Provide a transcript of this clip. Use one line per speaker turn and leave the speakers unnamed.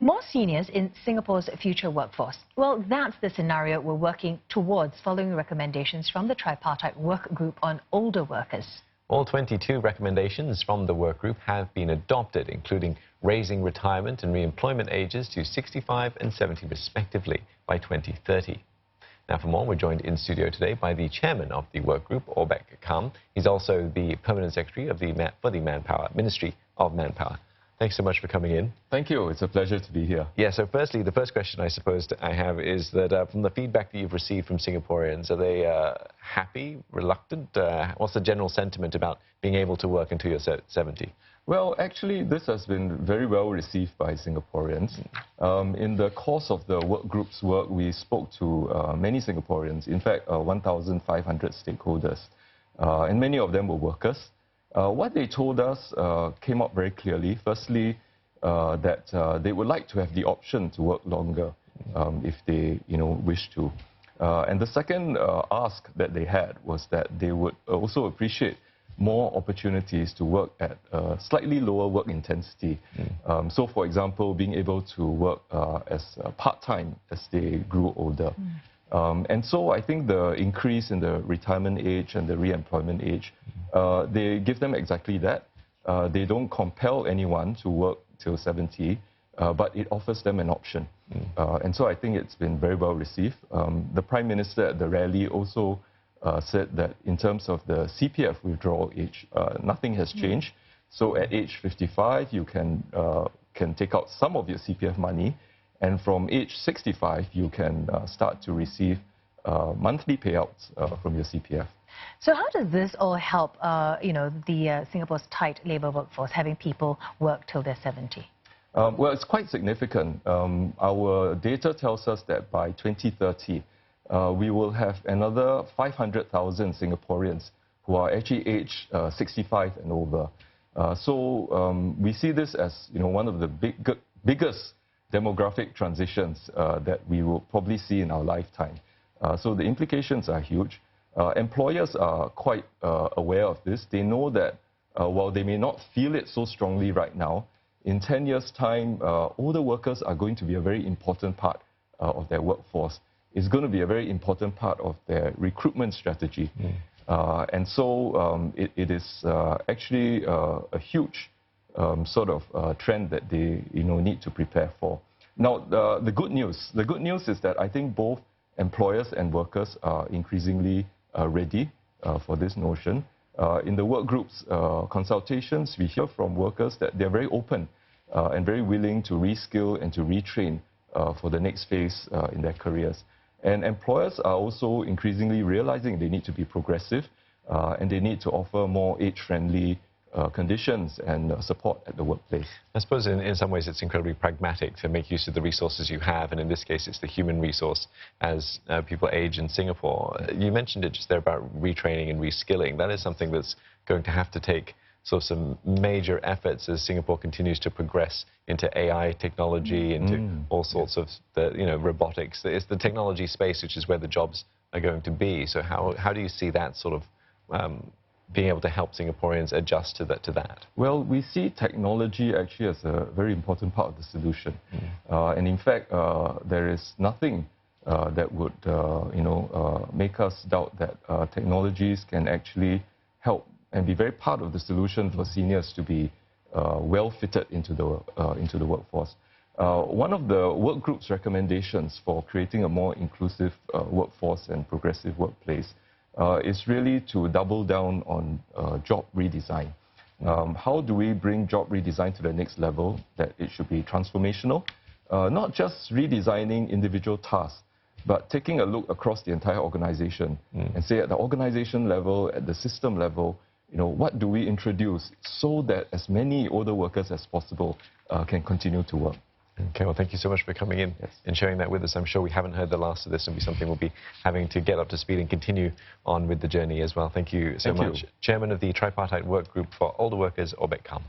More seniors in Singapore's future workforce. Well, that's the scenario we're working towards following recommendations from the Tripartite Workgroup on older workers.
All 22 recommendations from the workgroup have been adopted, including raising retirement and re-employment ages to 65 and 70 respectively by 2030. Now, for more, we're joined in studio today by the chairman of the workgroup, Aubeck Kam. He's also the permanent secretary of the Ministry of Manpower. Thanks so much for coming in.
Thank you. It's a pleasure to be here.
Yeah, so firstly, the first question I suppose I have is that from the feedback that you've received from Singaporeans, are they happy, reluctant? What's the general sentiment about being able to work until you're 70?
Well, actually, this has been very well received by Singaporeans. In the course of the work group's work, we spoke to many Singaporeans, in fact, 1,500 stakeholders, and many of them were workers. What they told us came up very clearly. Firstly, that they would like to have the option to work longer if they, wish to. And the second ask that they had was that they would also appreciate more opportunities to work at slightly lower work intensity. So, for example, being able to work as part-time as they grew older. And so I think the increase in the retirement age and the re-employment age, they give them exactly that. They don't compel anyone to work till 70, but it offers them an option. And so I think it's been very well received. The Prime Minister at the rally also said that in terms of the CPF withdrawal age, nothing has changed. So at age 55, you can take out some of your CPF money. And from age 65, you can start to receive monthly payouts from your CPF.
So how does this all help, the Singapore's tight labour workforce, having people work till they're 70?
Well, it's quite significant. Our data tells us that by 2030, we will have another 500,000 Singaporeans who are actually aged 65 and over. So we see this as one of the biggest demographic transitions that we will probably see in our lifetime. So the implications are huge. Employers are quite aware of this. They know that while they may not feel it so strongly right now, in 10 years' time, older workers are going to be a very important part of their workforce. It's going to be a very important part of their recruitment strategy. And so it is actually a huge sort of trend that they need to prepare for. Now, the good news is that I think both employers and workers are increasingly ready for this notion. In the work groups consultations, we hear from workers that they're very open and very willing to reskill and to retrain for the next phase in their careers. And employers are also increasingly realizing they need to be progressive and they need to offer more age-friendly conditions and support at the workplace. I
suppose in some ways it's incredibly pragmatic to make use of the resources you have, and in this case it's the human resource as people age in Singapore. You mentioned it just there about retraining and reskilling. That is something that's going to have to take sort of some major efforts as Singapore continues to progress into AI technology, into all sorts of robotics. It's the technology space which is where the jobs are going to be. So how do you see that sort of being able to help Singaporeans adjust to that? Well, we see technology actually as a very important part of the solution. And in fact, there is nothing that would make us doubt that technologies can actually help and be very part of the solution for seniors to be well fitted into the workforce. One of the work group's recommendations for creating a more inclusive workforce and progressive workplace is really to double down on job redesign. How do we bring job redesign to the next level? That it should be transformational, not just redesigning individual tasks, but taking a look across the entire organization and say at the organization level, at the system level, what do we introduce so that as many older workers as possible can continue to work. Okay, well, thank you so much for coming in and sharing that with us. I'm sure we haven't heard the last of this, and be something we'll be having to get up to speed and continue on with the journey as well. Thank you so much. Chairman of the Tripartite Workgroup for Older Workers, Aubeck Kam.